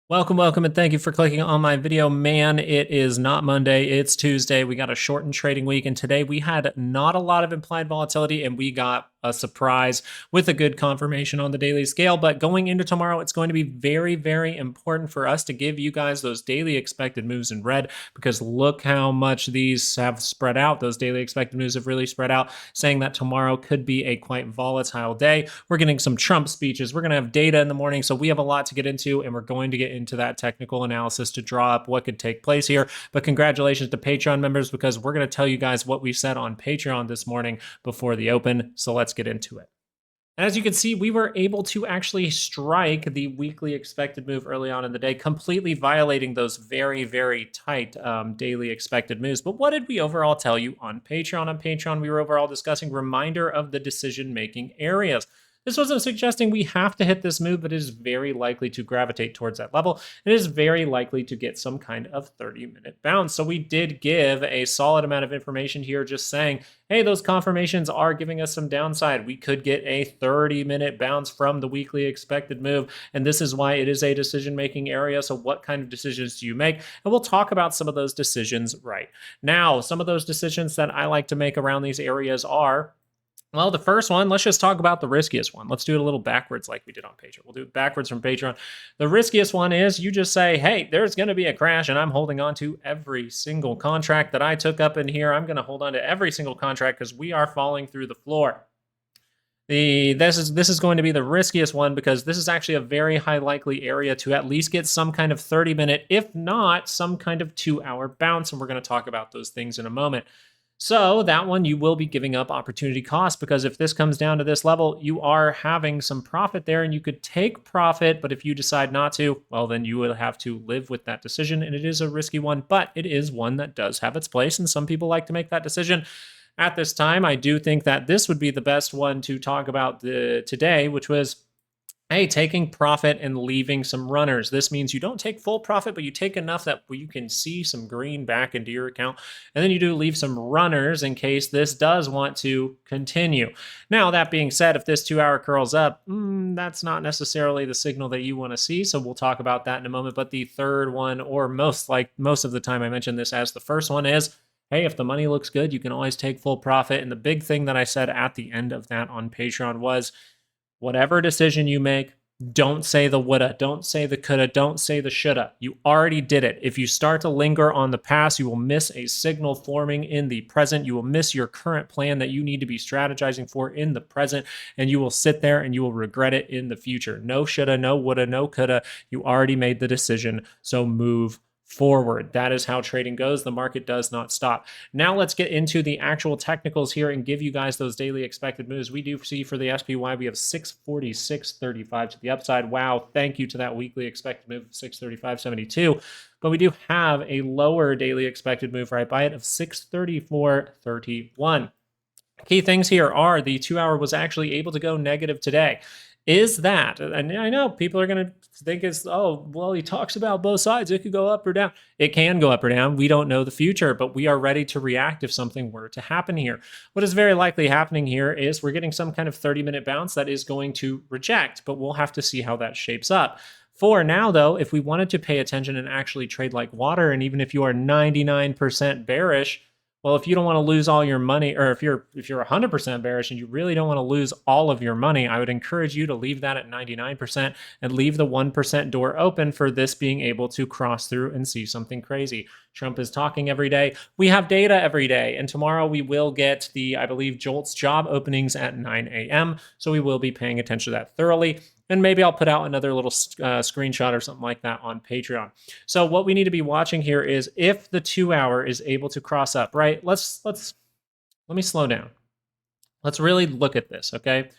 Welcome, and thank you for clicking on my video. Man, it is not Monday, it's Tuesday. We got a shortened trading week, and today we had not a lot of implied volatility, and we got a surprise with a good confirmation on the daily scale. But going into tomorrow, it's going to be very, very important for us to give you guys those daily expected moves in red, because look how much these have spread out. Those daily expected moves have really spread out, saying that tomorrow could be a quite volatile day. We're getting some Trump speeches. We're going to have data in the morning, so we have a lot to get into, and we're going to get into that technical analysis to draw up what could take place here. But congratulations to Patreon members, because we're going to tell you guys what we said on Patreon this morning before the open. So let's get into it. As you can see, we were able to actually strike the weekly expected move early on in the day, completely violating those very, very tight daily expected moves. But what did we overall tell you on Patreon? On Patreon, we were overall discussing reminder of the decision-making areas. This wasn't suggesting we have to hit this move, but it is very likely to gravitate towards that level. It is very likely to get some kind of 30-minute bounce. So we did give a solid amount of information here, just saying, hey, those confirmations are giving us some downside. We could get a 30-minute bounce from the weekly expected move, and this is why it is a decision-making area. So what kind of decisions do you make? And we'll talk about some of those decisions right now. Some of those decisions that I like to make around these areas are, well, the first one, let's just talk about the riskiest one. Let's do it a little backwards like we did on Patreon. We'll do it backwards from Patreon. The riskiest one is you just say, hey, there's going to be a crash, and I'm holding on to every single contract that I took up in here. I'm going to hold on to every single contract because we are falling through the floor. This is going to be the riskiest one, because this is actually a very high likely area to at least get some kind of 30-minute, if not some kind of 2-hour bounce, and we're going to talk about those things in a moment. So that one, you will be giving up opportunity cost, because if this comes down to this level, you are having some profit there, and you could take profit, but if you decide not to, well, then you will have to live with that decision, and it is a risky one, but it is one that does have its place, and some people like to make that decision. At this time, I do think that this would be the best one to talk about today, which was, hey, taking profit and leaving some runners. This means you don't take full profit, but you take enough that you can see some green back into your account. And then you do leave some runners in case this does want to continue. Now, that being said, if this 2-hour curls up, that's not necessarily the signal that you want to see. So we'll talk about that in a moment. But the third one, or most of the time I mention this as the first one, is, hey, if the money looks good, you can always take full profit. And the big thing that I said at the end of that on Patreon was, whatever decision you make, don't say the woulda, don't say the coulda, don't say the shoulda. You already did it. If you start to linger on the past, you will miss a signal forming in the present. You will miss your current plan that you need to be strategizing for in the present, and you will sit there and you will regret it in the future. No shoulda, no woulda, no coulda. You already made the decision, so move forward. That is how trading goes. The market does not stop. Now let's get into the actual technicals here and give you guys those daily expected moves. We do see for the SPY, we have 646.35 to the upside. Wow, thank you to that weekly expected move of 635.72. But we do have a lower daily expected move right by it of 634.31. Key things here are the 2-hour was actually able to go negative today. Is that, and I know people are going to think it's, oh, well, he talks about both sides. It could go up or down. It can go up or down. We don't know the future, but we are ready to react if something were to happen here. What is very likely happening here is we're getting some kind of 30-minute bounce that is going to reject, but we'll have to see how that shapes up. For now, though, if we wanted to pay attention and actually trade like water, and even if you are 99% bearish, well, if you don't want to lose all your money, or if you're 100% bearish and you really don't want to lose all of your money, I would encourage you to leave that at 99% and leave the 1% door open for this being able to cross through and see something crazy. Trump is talking every day. We have data every day, and tomorrow we will get the, I believe, JOLTS job openings at 9 a.m., so we will be paying attention to that thoroughly. And maybe I'll put out another little screenshot or something like that on Patreon. So what we need to be watching here is if the 2-hour is able to cross up, right? Let me slow down. Let's really look at this, okay?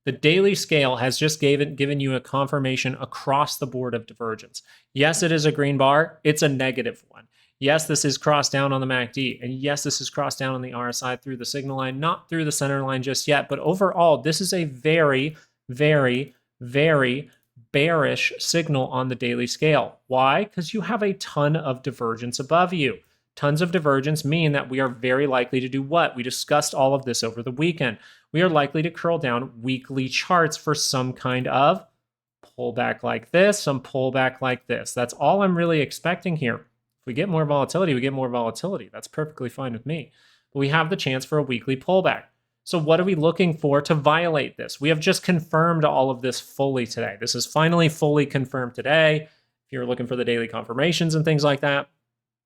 The daily scale has just given you a confirmation across the board of divergence. Yes, it is a green bar. It's a negative one. Yes, this is crossed down on the MACD. And yes, this is crossed down on the RSI through the signal line, not through the center line just yet. But overall, this is a very, very, very bearish signal on the daily scale. Why? Because you have a ton of divergence above you. Tons of divergence mean that we are very likely to do what? We discussed all of this over the weekend. We are likely to curl down weekly charts for some kind of pullback like this, some pullback like this. That's all I'm really expecting here. If we get more volatility, we get more volatility. That's perfectly fine with me. But we have the chance for a weekly pullback. So what are we looking for to violate this? We have just confirmed all of this fully today. This is finally fully confirmed today. If you're looking for the daily confirmations and things like that,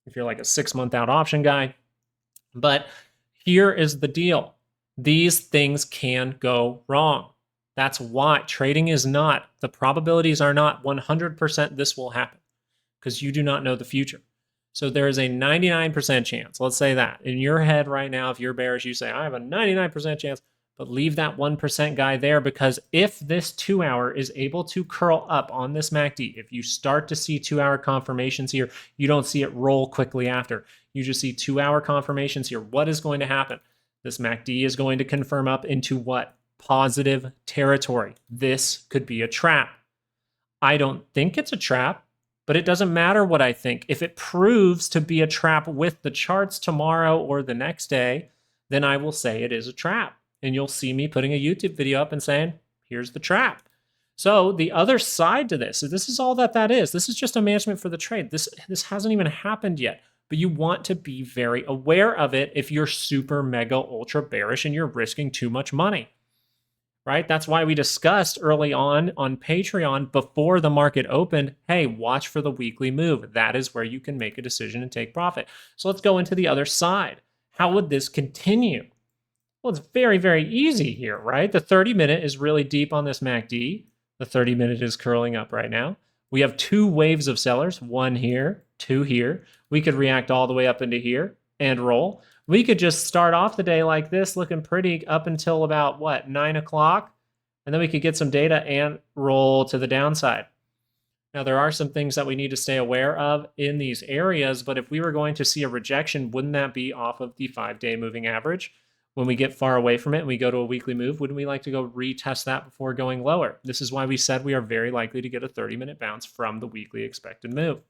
if you're like a 6-month out option guy. But here is the deal. These things can go wrong. That's why trading is not, the probabilities are not 100% this will happen, because you do not know the future. So there is a 99% chance, let's say that. In your head right now, if you're bearish, you say, I have a 99% chance, but leave that 1% guy there, because if this 2-hour is able to curl up on this MACD, if you start to see 2-hour confirmations here, you don't see it roll quickly after. You just see 2-hour confirmations here. What is going to happen? This MACD is going to confirm up into what? Positive territory. This could be a trap. I don't think it's a trap, but it doesn't matter what I think. If it proves to be a trap with the charts tomorrow or the next day, then I will say it is a trap. And you'll see me putting a YouTube video up and saying, here's the trap. So the other side to this, so this is all that is. This is just a management for the trade. This hasn't even happened yet, but you want to be very aware of it if you're super mega ultra bearish and you're risking too much money. Right? That's why we discussed early on Patreon before the market opened, hey, watch for the weekly move. That is where you can make a decision and take profit. So let's go into the other side. How would this continue? Well, it's very, very easy here, right? The 30-minute is really deep on this MACD. The 30-minute is curling up right now. We have 2 waves of sellers, 1 here, 2 here. We could react all the way up into here and roll. We could just start off the day like this, looking pretty up until about, what, 9 o'clock? And then we could get some data and roll to the downside. Now, there are some things that we need to stay aware of in these areas, but if we were going to see a rejection, wouldn't that be off of the 5-day moving average? When we get far away from it and we go to a weekly move, wouldn't we like to go retest that before going lower? This is why we said we are very likely to get a 30-minute bounce from the weekly expected move.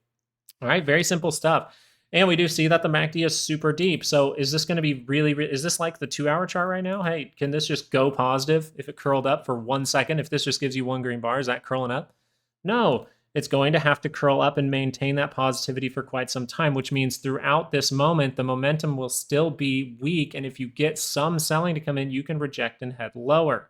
All right, very simple stuff. And we do see that the MACD is super deep. So is this going to be is this like the 2-hour chart right now? Hey, can this just go positive if it curled up for 1 second? If this just gives you 1 green bar, is that curling up? No, it's going to have to curl up and maintain that positivity for quite some time, which means throughout this moment, the momentum will still be weak. And if you get some selling to come in, you can reject and head lower.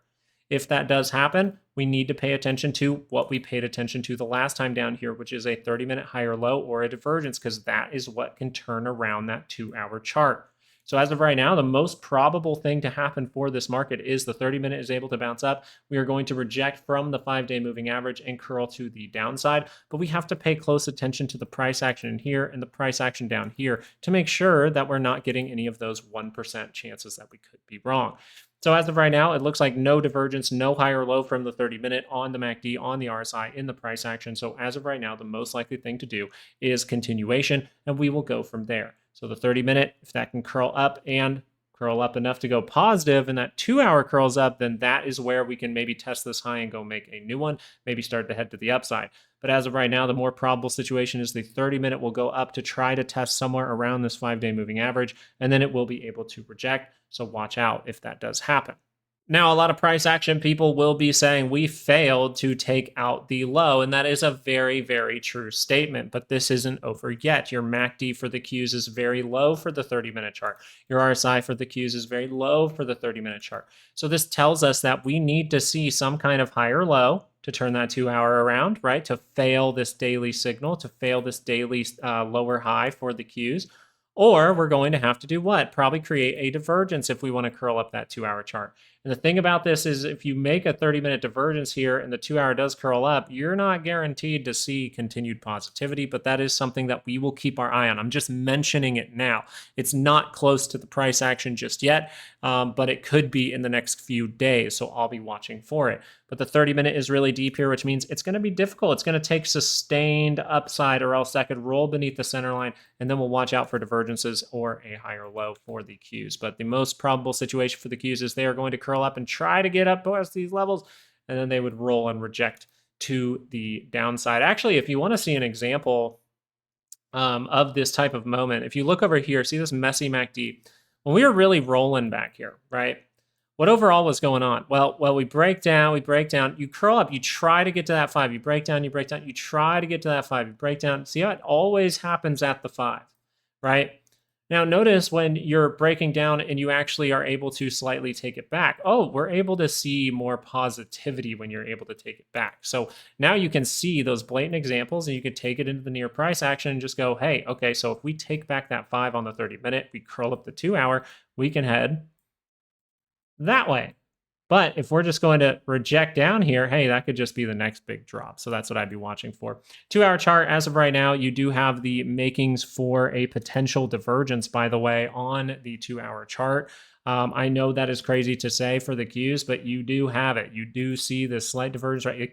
If that does happen, we need to pay attention to what we paid attention to the last time down here, which is a 30-minute higher low or a divergence, because that is what can turn around that 2-hour chart. So as of right now, the most probable thing to happen for this market is the 30-minute is able to bounce up. We are going to reject from the 5-day moving average and curl to the downside, but we have to pay close attention to the price action in here and the price action down here to make sure that we're not getting any of those 1% chances that we could be wrong. So as of right now, it looks like no divergence, no higher low from the 30-minute on the MACD, on the RSI, in the price action. So as of right now, the most likely thing to do is continuation, and we will go from there. So the 30-minute, if that can curl up and curl up enough to go positive, and that 2-hour curls up, then that is where we can maybe test this high and go make a new one, maybe start to head to the upside. But as of right now, the more probable situation is the 30-minute will go up to try to test somewhere around this 5-day moving average, and then it will be able to reject. So watch out if that does happen. Now, a lot of price action people will be saying we failed to take out the low, and that is a very, very true statement, but this isn't over yet. Your MACD for the Qs is very low for the 30-minute chart. Your RSI for the Qs is very low for the 30-minute chart. So this tells us that we need to see some kind of higher low to turn that 2-hour around, right? To fail this daily signal, to fail this daily lower high for the Qs. Or we're going to have to do what? Probably create a divergence if we want to curl up that 2-hour chart. And the thing about this is if you make a 30-minute divergence here and the 2-hour does curl up, you're not guaranteed to see continued positivity, but that is something that we will keep our eye on. I'm just mentioning it now. It's not close to the price action just yet, but it could be in the next few days, so I'll be watching for it. But the 30-minute is really deep here, which means it's going to be difficult. It's going to take sustained upside, or else that could roll beneath the center line, and then we'll watch out for divergences or a higher low for the Qs. But the most probable situation for the Qs is they are going to curl up and try to get up past these levels, and then they would roll and reject to the downside. Actually, if you want to see an example of this type of moment, if you look over here, see this messy MACD. When we were really rolling back here, right? What overall was going on? Well, we break down, you curl up, you try to get to that 5, you break down, you try to get to that 5, you break down. See how it always happens at the 5, right? Now notice when you're breaking down and you actually are able to slightly take it back. Oh, we're able to see more positivity when you're able to take it back. So now you can see those blatant examples and you can take it into the near price action and just go, hey, okay, so if we take back that 5 on the 30-minute, we curl up the 2-hour, we can head that way. But if we're just going to reject down here, hey, that could just be the next big drop. So that's what I'd be watching for. 2-hour chart, as of right now, you do have the makings for a potential divergence, by the way, on the 2-hour chart. I know that is crazy to say for the Qs, but you do have it. You do see this slight divergence, right?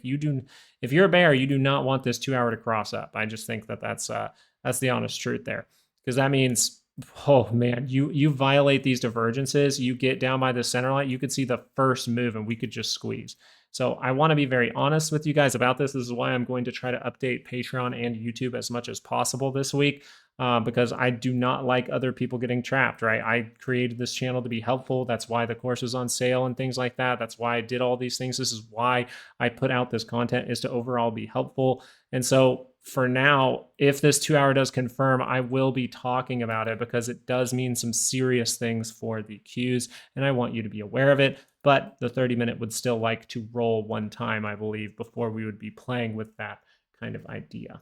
If you're a bear, you do not want this 2-hour to cross up. I just think that that's the honest truth there, because that means, oh man, you violate these divergences, you get down by the center line, you could see the first move and we could just squeeze. So I want to be very honest with you guys about this. This is why I'm going to try to update Patreon and YouTube as much as possible this week, because I do not like other people getting trapped, right? I created this channel to be helpful. That's why the course is on sale and things like that. That's why I did all these things. This is why I put out this content, is to overall be helpful. And so for now, if this 2-hour does confirm, I will be talking about it because it does mean some serious things for the Qs, and I want you to be aware of it. But the 30-minute would still like to roll one time, I believe, before we would be playing with that kind of idea.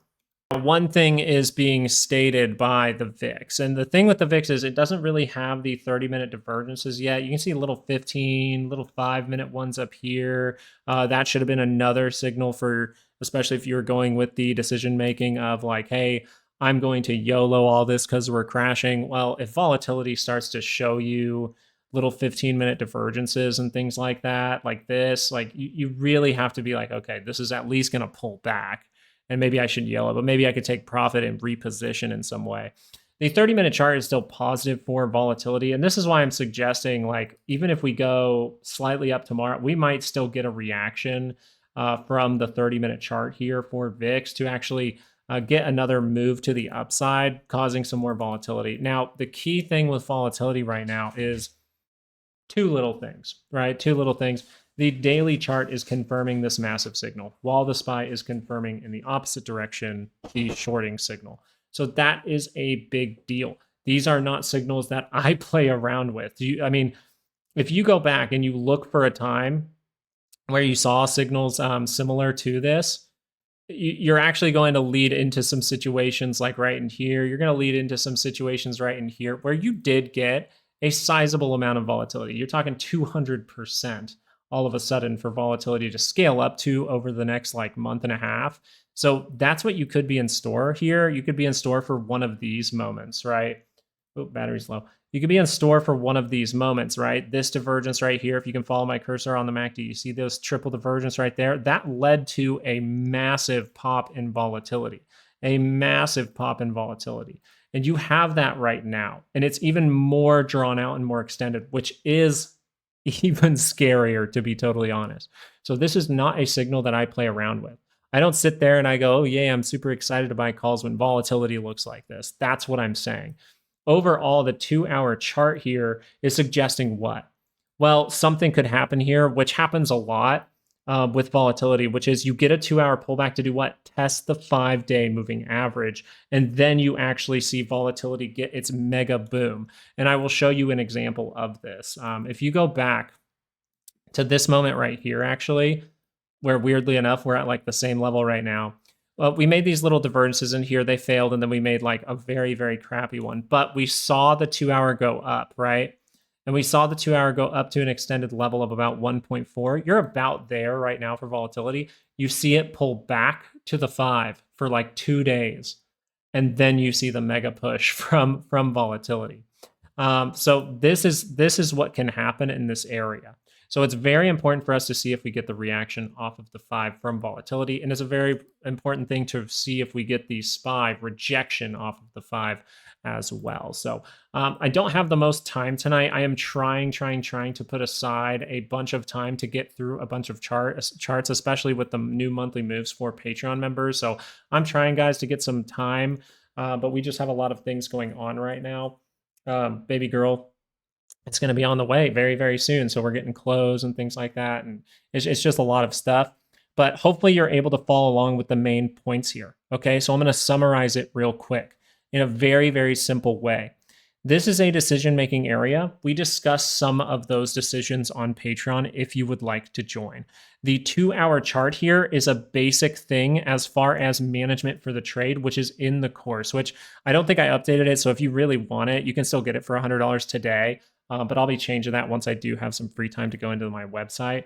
One thing is being stated by the VIX. And the thing with the VIX is it doesn't really have the 30-minute divergences yet. You can see little 15, little 5-minute ones up here. That should have been another signal for, especially if you were going with the decision making of like, hey, I'm going to YOLO all this because we're crashing. Well, if volatility starts to show you little 15-minute divergences and things like that, like this, like you really have to be like, okay, this is at least going to pull back. And maybe I should YOLO, but maybe I could take profit and reposition in some way. The 30-minute chart is still positive for volatility. And this is why I'm suggesting, like, even if we go slightly up tomorrow, we might still get a reaction from the 30-minute chart here for VIX to actually get another move to the upside, causing some more volatility. Now, the key thing with volatility right now is two little things, right? Two little things. The daily chart is confirming this massive signal, while the SPY is confirming in the opposite direction the shorting signal. So that is a big deal. These are not signals that I play around with. I mean, if you go back and you look for a time where you saw signals similar to this, you're actually going to lead into some situations like right in here. You're going to lead into some situations right in here where you did get a sizable amount of volatility. You're talking 200% all of a sudden for volatility to scale up to over the next like month and a half. So that's what you could be in store here. You could be in store for one of these moments, right? Oh, battery's low. You could be in store for one of these moments, right? This divergence right here, if you can follow my cursor on the MACD, you see those triple divergence right there? That led to a massive pop in volatility, a massive pop in volatility. And you have that right now. And it's even more drawn out and more extended, which is even scarier, to be totally honest. So this is not a signal that I play around with. I don't sit there and I go, oh yeah, I'm super excited to buy calls when volatility looks like this. That's what I'm saying. Overall, the 2-hour chart here is suggesting what? Well, something could happen here, which happens a lot with volatility, which is you get a 2-hour pullback to do what? Test the 5-day moving average. And then you actually see volatility get its mega boom. And I will show you an example of this. If you go back to this moment right here, actually, where weirdly enough, we're at like the same level right now. Well, we made these little divergences in here. They failed. And then we made like a very, very crappy one. But we saw the 2-hour go up, right? And we saw the 2-hour go up to an extended level of about 1.4. You're about there right now for volatility. You see it pull back to the 5 for like 2 days. And then you see the mega push from volatility. So this is what can happen in this area. So it's very important for us to see if we get the reaction off of the 5 from volatility. And it's a very important thing to see if we get the SPY rejection off of the 5 as well. So I don't have the most time tonight. I am trying to put aside a bunch of time to get through a bunch of charts, especially with the new monthly moves for Patreon members. So I'm trying, guys, to get some time, but we just have a lot of things going on right now. Baby girl, It's going to be on the way very, very soon. So we're getting close and things like that. And it's just a lot of stuff. But hopefully you're able to follow along with the main points here. Okay. So I'm going to summarize it real quick in a very, very simple way. This is a decision-making area. We discuss some of those decisions on Patreon if you would like to join. The 2-hour chart here is a basic thing as far as management for the trade, which is in the course, which I don't think I updated it. So if you really want it, you can still get it for $100 today. But I'll be changing that once I do have some free time to go into my website.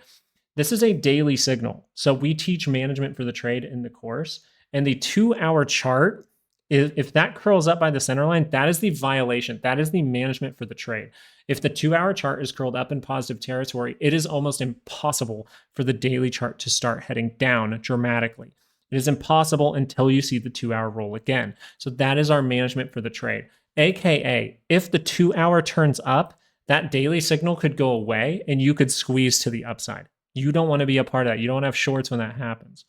This is a daily signal. So we teach management for the trade in the course. And the 2-hour chart, if that curls up by the center line, that is the violation. That is the management for the trade. If the 2-hour chart is curled up in positive territory, it is almost impossible for the daily chart to start heading down dramatically. It is impossible until you see the 2-hour roll again. So that is our management for the trade. AKA, if the 2-hour turns up, that daily signal could go away and you could squeeze to the upside. You don't want to be a part of that. You don't have shorts when that happens.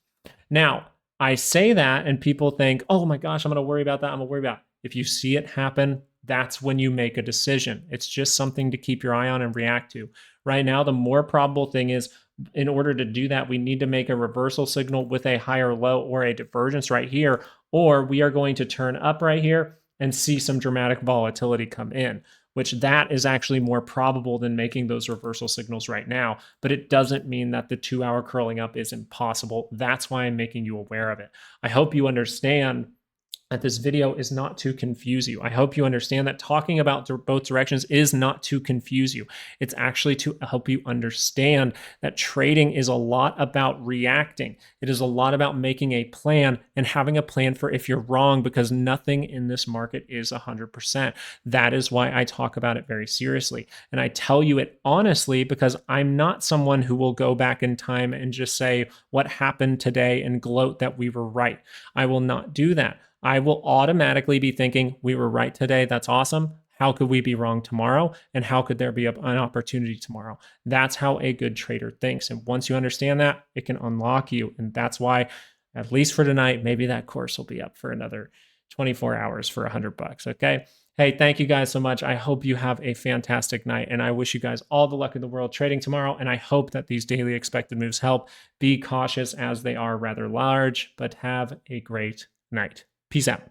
Now, I say that and people think, oh my gosh, I'm going to worry about that. I'm going to worry about it. If you see it happen, that's when you make a decision. It's just something to keep your eye on and react to. Right now, the more probable thing is, in order to do that, we need to make a reversal signal with a higher low or a divergence right here, or we are going to turn up right here and see some dramatic volatility come in, which that is actually more probable than making those reversal signals right now. But it doesn't mean that the 2-hour curling up is impossible. That's why I'm making you aware of it. I hope you understand that this video is not to confuse you. I hope you understand that talking about both directions is not to confuse you. It's actually to help you understand that trading is a lot about reacting. It is a lot about making a plan and having a plan for if you're wrong, because nothing in this market is 100%. That is why I talk about it very seriously. And I tell you it honestly, because I'm not someone who will go back in time and just say what happened today and gloat that we were right. I will not do that. I will automatically be thinking, we were right today. That's awesome. How could we be wrong tomorrow? And how could there be an opportunity tomorrow? That's how a good trader thinks. And once you understand that, it can unlock you. And that's why, at least for tonight, maybe that course will be up for another 24 hours for $100. Okay. Hey, thank you guys so much. I hope you have a fantastic night. And I wish you guys all the luck in the world trading tomorrow. And I hope that these daily expected moves help. Be cautious as they are rather large, but have a great night. Peace out.